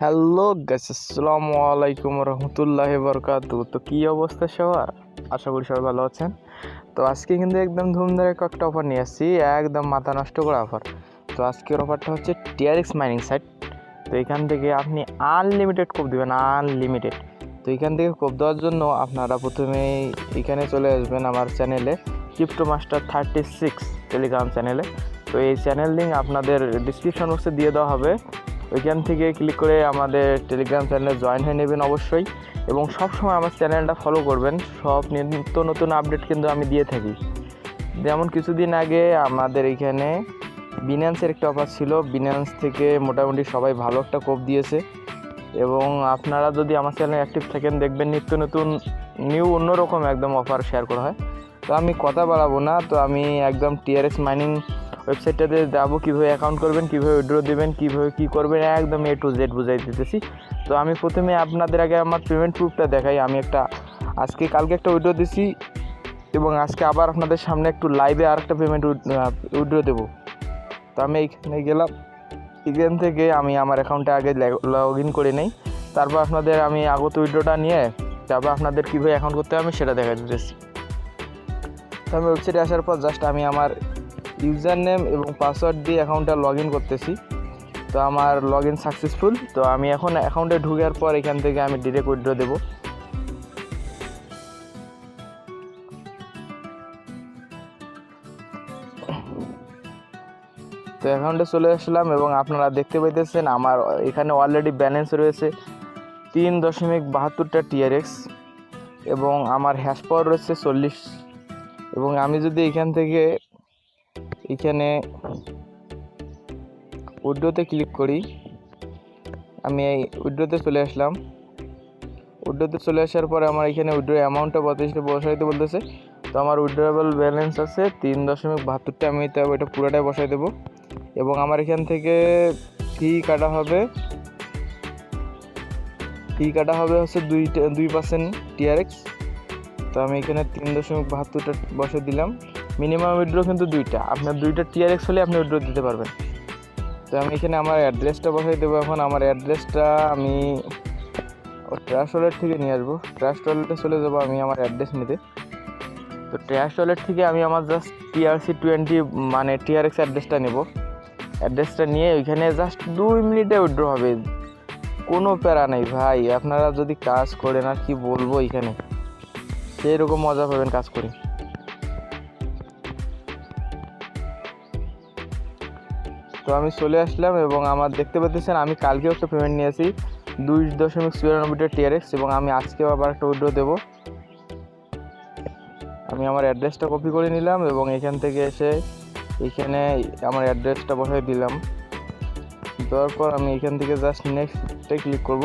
Hello guys, আসসালামু আলাইকুম রহমতুল্লাহি বারাকাতুহু। তো কী অবস্থা সবার? আশা করি সবাই ভালো আছেন। তো আজকে কিন্তু একদম ধুমধারাক্কা একটা অফার নিয়ে আসছি, একদম মাথা নষ্ট করা অফার। তো আজকের অফারটা হচ্ছে টিআরএক্স মাইনিং সাইট। তো এখান থেকে আপনি আনলিমিটেড কোপ দেবেন, আনলিমিটেড। তো এখান থেকে কোপ দেওয়ার জন্য আপনারা প্রথমেই এখানে চলে আসবেন আমার চ্যানেলে, ক্রিপ্টো মাস্টার 36 টেলিগ্রাম চ্যানেলে। তো এই চ্যানেল লিঙ্ক আপনাদের ডিসক্রিপশন বক্সে দিয়ে দেওয়া হবে। ওইখান থেকে ক্লিক করে আমাদের টেলিগ্রাম চ্যানেলে জয়েন হয়ে নেবেন অবশ্যই, এবং সবসময় আমার চ্যানেলটা ফলো করবেন। সব নিত্য নতুন আপডেট কিন্তু আমি দিয়ে থাকি। যেমন কিছুদিন আগে আমাদের এইখানে বিন্যান্সের একটা অফার ছিল, বিন্যান্স থেকে মোটামুটি সবাই ভালো একটা কোপ দিয়েছে। এবং আপনারা যদি আমার চ্যানেলে অ্যাক্টিভ থাকেন দেখবেন নিত্য নতুন অন্যরকম একদম অফার শেয়ার করা হয়। তো আমি কথা বাড়াবো না, তো আমি একদম টিআরএক্স মাইনিং ওয়েবসাইটটাতে যাবো, কীভাবে অ্যাকাউন্ট করবেন, কীভাবে উইথড্র দেবেন, কীভাবে কী করবেন, একদম A to Z বুঝাই দিতেছি। তো আমি প্রথমে আপনাদের আগে আমার পেমেন্ট প্রুফটা দেখাই। আমি কালকে একটা উইথড্র দিছি, এবং আজকে আবার আপনাদের সামনে একটু লাইভে আর একটা পেমেন্ট উইথড্র দেবো। তো আমি এইখানে গেলাম, এখান থেকে আমি আমার অ্যাকাউন্টে আগে লগ ইন করে নেই, তারপর আপনাদের আমি আগত উইথড্রটা নিয়ে তারপর আপনাদের কীভাবে অ্যাকাউন্ট করতে হবে আমি সেটা দেখা দিতেছি। তো আমি ওয়েবসাইটে আসার পর জাস্ট আমি আমার ইউজার নেম এবং পাসওয়ার্ড দিয়ে অ্যাকাউন্টটা লগ ইন করতেছি। তো আমার লগ ইন সাকসেসফুল। তো আমি এখন অ্যাকাউন্টে ঢুকার পর এখান থেকে আমি ডিরেক্ট উইথড্র দেবো। তো অ্যাকাউন্টে চলে আসলাম, এবং আপনারা দেখতে পাইতেছেন আমার এখানে অলরেডি ব্যালেন্স রয়েছে 3.72টা টিআরএক্স, এবং আমার হ্যাশ পাওয়ার রয়েছে 40। এবং আমি যদি এখান থেকে এখানে উইথড্রোতে ক্লিক করি, আমি এই উইথড্রোতে চলে আসলাম। উইথড্রোতে চলে আসার পরে আমার এখানে উইথড্রো অ্যামাউন্টটা বসাইতে বলতেছে। তো আমার উইথড্রোয়েবল ব্যালেন্স আছে 3.72টা, আমি তাও এটা পুরোটাই বসাই দেবো। এবং আমার এখান থেকে ফি কাটা হবে হচ্ছে 2% টিআরএক্স। তো আমি এখানে 3.72টা বসে দিলাম। মিনিমাম উইথড্রো কিন্তু 2টা, আপনার 2টা টিআরএক্স হলে আপনি উইথড্রো দিতে পারবেন। তো আমি এখানে আমার অ্যাড্রেসটা বসাই দেবো। এখন আমার অ্যাড্রেসটা আমি ট্রাস্ট ওয়ালেট থেকে নিয়ে আসবো। ট্রাস্ট ওয়ালেটে চলে যাবো আমি আমার অ্যাড্রেস নিতে। তো ট্রাস্ট ওয়ালেট থেকে আমি আমার জাস্ট TRC20 মানে টিআরএক্স অ্যাড্রেসটা নেব। অ্যাড্রেসটা নিয়ে ওইখানে জাস্ট 2 মিনিটে উইথড্র হবে, কোনো প্যারা নেই ভাই। আপনারা যদি কাজ করেন, আর কি বলবো, এখানে সেই রকম মজা পাবেন কাজ করে। তো আমি চলে আসলাম, এবং আমার দেখতে পাচ্ছেন আমি কালকেও একটা পেমেন্ট নিয়েছি 2.94টা টিআরএক্স, এবং আমি আজকেও আবার একটা উইথড্র দেবো। আমি আমার অ্যাড্রেসটা কপি করে নিলাম, এবং এখান থেকে এসে এখানে আমার অ্যাড্রেসটা বসাই দিলাম। দেওয়ার পর আমি এখান থেকে জাস্ট নেক্সটে ক্লিক করব।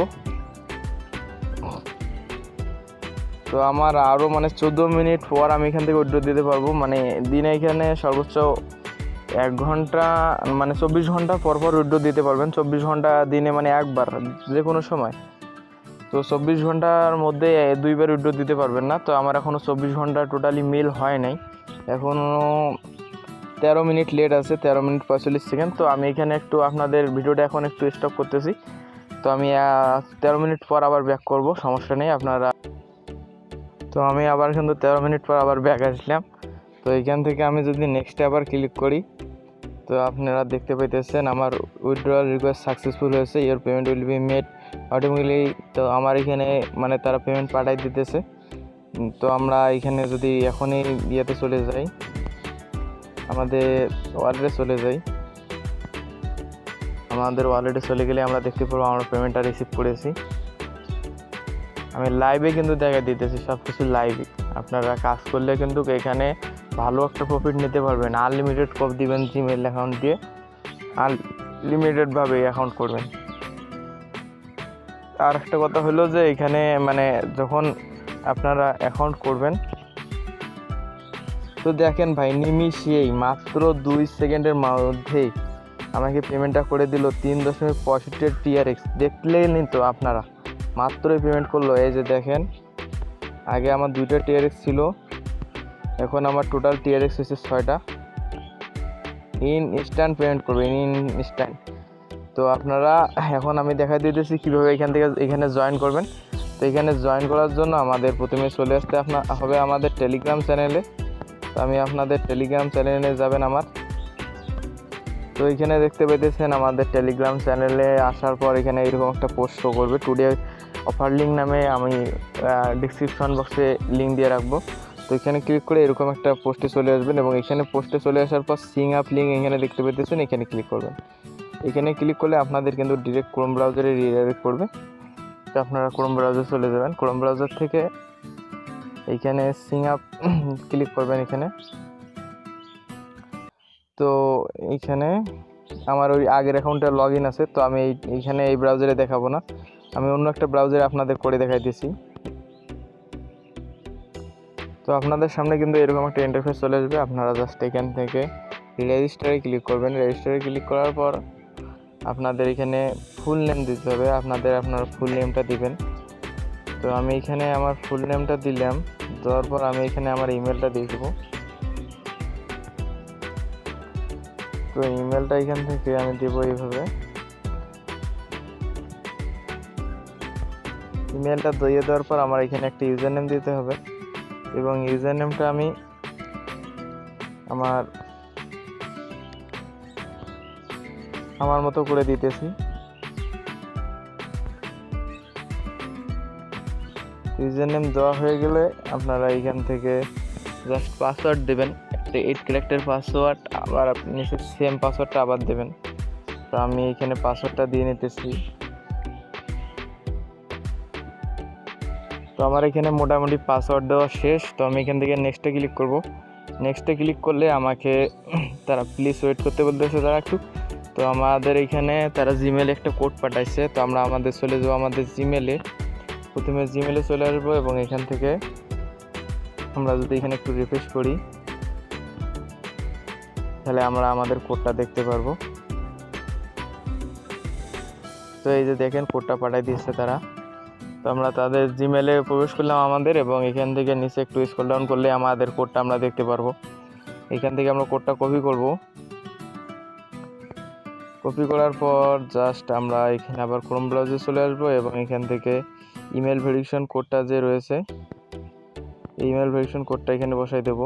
তো আমার আরও 14 মিনিট পর আমি এখান থেকে উইথড্র দিতে পারবো। দিনে এখানে সর্বোচ্চ 1 ঘন্টা 24 ঘন্টা পর উইথড্র দিতে পারবেন। 24 ঘন্টা দিনে একবার, যে কোনো সময়। তো 24 ঘন্টার মধ্যে 2বার উইথড্র দিতে পারবেন না। তো আমার এখনও 24 ঘন্টা টোটালি মিল হয় নাই, এখনও 13 মিনিট লেট আছে, 13 মিনিট 45 সেকেন্ড। তো আমি এখানে একটু আপনাদের ভিডিওটা এখন একটু স্টপ করতেছি। তো আমি 13 মিনিট পর আবার ব্যাক করব, সমস্যা নেই আপনারা। তো আমি আবার কিন্তু 13 মিনিট পর আবার ব্যাক আসলাম। তো এখান থেকে আমি যদি নেক্সটে আবার ক্লিক করি, তো আপনারা দেখতে পাইতেছেন আমার উইথড্রয়াল রিকোয়েস্ট সাকসেসফুল হয়েছে, your payment will be made automatically. তো আমার এখানে তারা পেমেন্ট পাঠাই দিতেছে। তো আমরা এখানে যদি এখনই ইয়েতে চলে যাই, আমাদের ওয়ালেটে চলে যাই, আমাদের ওয়ালেটে চলে গেলে আমরা দেখতে পাবো আমরা পেমেন্টটা রিসিভ করেছি। আমি লাইভে কিন্তু দেখা দিতেছি, সব কিছু লাইভে। আপনারা কাজ করলে কিন্তু এখানে ভালো একটা প্রফিট নিতে পারবেন। আনলিমিটেড কোপ দিবেন জিমেল অ্যাকাউন্ট দিয়ে, আনলিমিটেডভাবে অ্যাকাউন্ট করবেন। আর একটা কথা হলো যে এখানে যখন আপনারা অ্যাকাউন্ট করবেন, তো দেখেন ভাই, নিমিষেই মাত্র 2 সেকেন্ডের মধ্যেই আমাকে পেমেন্টটা করে দিল 3.65 টিআরএক্স। দেখলেন তো আপনারা, মাত্রই পেমেন্ট করলো। এই যে দেখেন, আগে আমার 2টা টিআরএক্স ছিল, এখন আমার টোটাল টিআরএক্স হচ্ছে 6টা। ইনস্ট্যান্ট পেমেন্ট করবে, ইনস্ট্যান্ট। তো আপনারা এখন আমি দেখাই দিতেছি কীভাবে এখানে জয়েন করবেন। তো এখানে জয়েন করার জন্য আমাদের প্রথমে চলে আসতে হবে আমাদের টেলিগ্রাম চ্যানেলে। তো আমি আপনাদের টেলিগ্রাম চ্যানেলে যাবেন আমার। তো এখানে দেখতে পেতেছেন আমাদের টেলিগ্রাম চ্যানেলে আসার পর এখানে এরকম একটা পোস্ট শো করবে, টুডে অফার লিঙ্ক নামে। আমি ডিসক্রিপশন বক্সে লিঙ্ক দিয়ে রাখবো। তো এখানে ক্লিক করে এরকম একটা পোস্টে চলে আসবেন এবং এখানে পোস্টে চলে আসার পর সিং আপ লিঙ্ক এখানে দেখতে পেতেছেন, এখানে ক্লিক করবেন। এখানে ক্লিক করলে আপনাদের কিন্তু ডিরেক্ট ক্রোম ব্রাউজারে রিডাইরেক্ট করবে। তো আপনারা ক্রোম ব্রাউজার চলে যাবেন। ক্রোম ব্রাউজার থেকে এইখানে সিং আপ ক্লিক করবেন এখানে। তো এইখানে আমার ওই আগের অ্যাকাউন্টে লগ ইন আছে, তো আমি এইখানে এই ব্রাউজারে দেখাবো না, আমি অন্য একটা ব্রাউজারে আপনাদের করে দেখাইতেছি। তো আপনাদের সামনে কিন্তু এরকম একটা ইন্টারফেস চলে আসবে। আপনারা জাস্ট এখান থেকে রেজিস্টারে ক্লিক করবেন। রেজিস্টারে ক্লিক করার পর আপনাদের এখানে ফুল নেম দিতে হবে। আপনার ফুল নেমটা দিবেন। তো আমি এখানে আমার ফুল নেমটা দিলাম। দেওয়ার পর আমি এখানে আমার ইমেলটা দিয়ে দেবো। তো ইমেলটা এখান থেকে আমি দেবো এইভাবে। ইমেলটা দিয়ে দেওয়ার পর আমার এখানে একটা ইউজার নেম দিতে হবে এবং ইউজার নেমটা আমি আমার মতো করে দিতেছি। ইউজার নেম দেওয়া হয়ে গেলে আপনারা এখান থেকে জাস্ট পাসওয়ার্ড দেবেন, একটা 8 ক্যারেক্টার পাসওয়ার্ড। আবার আপনি নিচে সেম পাসওয়ার্ডটা আবার দেবেন। তো আমি এখানে পাসওয়ার্ডটা দিয়ে নিতেছি। তো আমার এখানে মোটামুটি পাসওয়ার্ড দেওয়া শেষ। তো আমি এখান থেকে নেক্সটে ক্লিক করব। নেক্সটে ক্লিক করলে আমাকে তারা প্লিজ ওয়েট করতে বলতেছে তারা একটু। তো আমাদের এখানে তারা জিমেলে একটা কোড পাঠাইছে। তো আমরা চলে যাবো আমাদের জিমেলে। প্রথমে জিমেলে চলে আসবো এবং এখান থেকে আমরা যদি এখানে একটু রিফ্রেশ করি তাহলে আমরা আমাদের কোডটা দেখতে পারবো। তো এই যে দেখেন কোডটা পাঠাই দিয়েছে তারা। তো আমরা তাদের জিমেলে প্রবেশ করলাম আমাদের, এবং এখান থেকে নিচে একটু স্ক্রল ডাউন করলে আমাদের কোডটা আমরা দেখতে পারবো। এখান থেকে আমরা কোডটা কপি করব। কপি করার পর জাস্ট আমরা এখানে আবার ক্রোম ব্রাউজারে চলে আসবো এবং এখান থেকে ইমেল ভেরিফিকেশন কোডটা যে রয়েছে এই ইমেল ভেরিফিকেশন কোডটা এখানে বসাই দেব।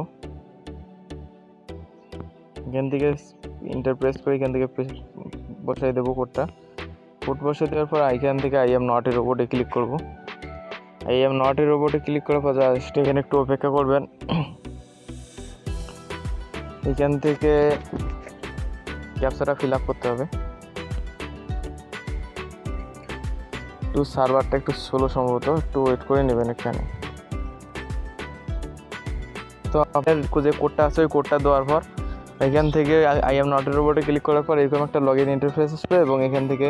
এখান থেকে ইন্টার প্রেস করে এখান থেকে বসাই দেবো কোডটা। কোড বসিয়ে দেওয়ার পর এখান থেকে আই এম নট এ রোবটে ক্লিক করব। আই এম নট এ রোবটে ক্লিক করার পর জাস্ট এখানে একটু অপেক্ষা করবেন। এখান থেকে ক্যাপচাটা ফিল আপ করতে হবে। একটু সার্ভারটা একটু স্লো সম্ভবত, একটু ওয়েট করে নেবেন এখানে। তো আপনার যে কোডটা আছে ওই কোডটা দেওয়ার পর এখান থেকে আই এম নট এ রোবটে ক্লিক করার পর এরকম একটা লগ ইন ইন্টারফেস আসবে এবং এখান থেকে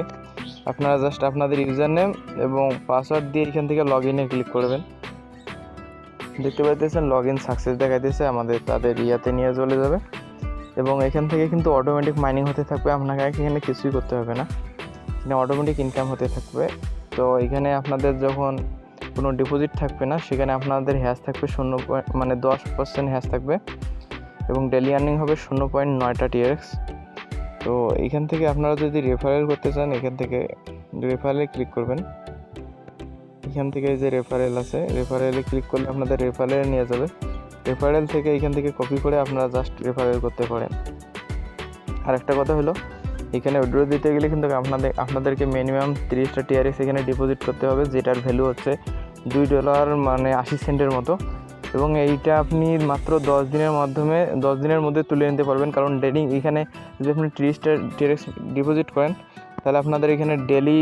আপনারা জাস্ট আপনাদের ইউজার নেম এবং পাসওয়ার্ড দিয়ে এখান থেকে লগ ইনে ক্লিক করবেন। দেখতে পাইতেছেন লগ ইন সাকসেস দেখাইতেছে, আমাদের তাদের ইয়াতে নিয়ে চলে যাবে এবং এখান থেকে কিন্তু অটোমেটিক মাইনিং হতে থাকবে। আপনাকে এখানে কিছুই করতে হবে না, এখানে অটোমেটিক ইনকাম হতে থাকবে। তো এখানে আপনাদের যখন কোনো ডিপোজিট থাকবে না, সেখানে আপনাদের হ্যাশ থাকবে 10% হ্যাশ থাকবে এবং ডেলি আর্নিং হবে 0.9টা টিআরএক্স। তো এখান থেকে আপনারা যদি রেফারেল করতে চান এখান থেকে রেফারেলে ক্লিক করবেন। এখান থেকে যে রেফারেল আছে রেফারেলে ক্লিক করলে আপনাদের রেফারেলে নিয়ে যাবে। রেফারেল থেকে এখান থেকে কপি করে আপনারা জাস্ট রেফারেল করতে পারেন। আর একটা কথা হলো এখানে উইথড্র দিতে গেলে কিন্তু আপনাদেরকে মিনিমাম 30টা টিআরএক্স এখানে ডিপোজিট করতে হবে, যেটার ভ্যালু হচ্ছে $2 মানে 80 সেন্টের মতো। এবং এইটা আপনি মাত্র 10 দিনের মধ্যে তুলে নিতে পারবেন, কারণ ডেলি এখানে যদি আপনি 30টা টিআরএক্স ডিপোজিট করেন তাহলে আপনাদের এখানে ডেলি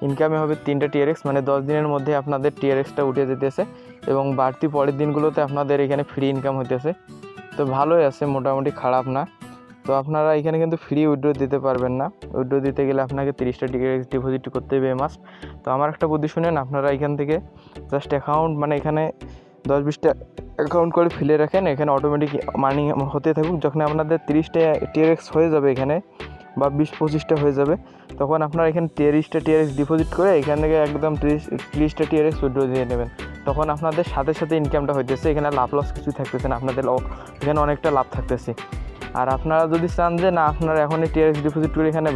ইনকামে হবে 3টা টিআরএক্স, 10 দিনের মধ্যে আপনাদের টিআরএক্সটা উঠে যেতেছে এবং বাড়তি পরের দিনগুলোতে আপনাদের এখানে ফ্রি ইনকাম হইতেছে। তো ভালোই আছে, মোটামুটি খারাপ না। তো আপনারা এখানে কিন্তু ফ্রি উইথড্র দিতে পারবেন না, উইথড্র দিতে গেলে আপনাকে 30টা টিআরএক্স ডিপোজিট করতে হবে মাস। তো আমার একটা বুদ্ধি শুনেন, আপনারা এখান থেকে জাস্ট অ্যাকাউন্ট এখানে 10-20টা অ্যাকাউন্ট করে ফেলে রাখেন, এখানে অটোমেটিক মার্নিং হতে থাকুক। যখন আপনাদের 30টা টিআরএক্স হয়ে যাবে এখানে বা 20-25টা হয়ে যাবে, তখন আপনারা এখানে 30টা টিআরএক্স ডিপোজিট করে এখান থেকে একদম 30টা টিআরএক্স উইথড্র দিয়ে নেবেন। তখন আপনাদের সাথে সাথে ইনকামটা হইতেছে, এখানে লাভ লস কিছু থাকতেছে না, আপনাদের এখানে অনেকটা লাভ থাকতেছে। আর আপনারা যদি চান যে না আপনারা এখনই টিআরএক্স ডিপোজিট করে এখানে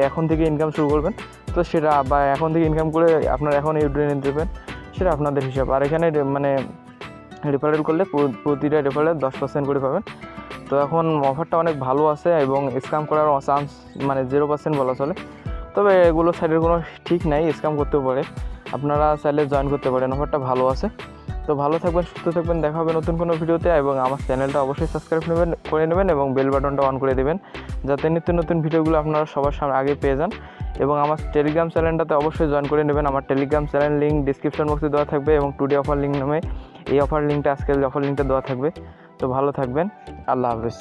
এখন থেকে ইনকাম শুরু করবেন, তো সেটা বা এখন থেকে ইনকাম করে আপনারা এখন উইথড্র নিতে দেবেন, সেটা আপনাদের হিসাব। আর এখানে মানে রেফারেল করলে প্রতিটা রেফারেল 10% করে পাবেন। তো এখন অফারটা অনেক ভালো আছে এবং স্ক্যাম করার চান্স মানে 0% বলা চলে। তবে এগুলো সাইডের কোনো ঠিক নাই, স্ক্যাম করতেও পারে, আপনারা চাইলে জয়েন করতে পারেন, অফারটা ভালো আছে। তো ভালো থাকবেন, সুস্থ থাকবেন, দেখা হবে নতুন কোনো ভিডিওতে। এবং আমার চ্যানেলটা অবশ্যই সাবস্ক্রাইব করে নেবেন এবং বেল বাটনটা অন করে দেবেন, যাতে নিত্য নতুন ভিডিওগুলো আপনারা সবার সামনে আগে পেয়ে যান। এবং আমার টেলিগ্রাম চ্যানেলটাতে অবশ্যই জয়েন করে নেবেন। আমার টেলিগ্রাম চ্যানেল লিঙ্ক ডিসক্রিপশন বক্সে দেওয়া থাকবে এবং টুডে অফার লিঙ্ক নামে এই অফার লিঙ্কটা, আজকের অফার লিঙ্কটা দেওয়া থাকবে। তো ভালো থাকবেন, আল্লাহ হাফেজ।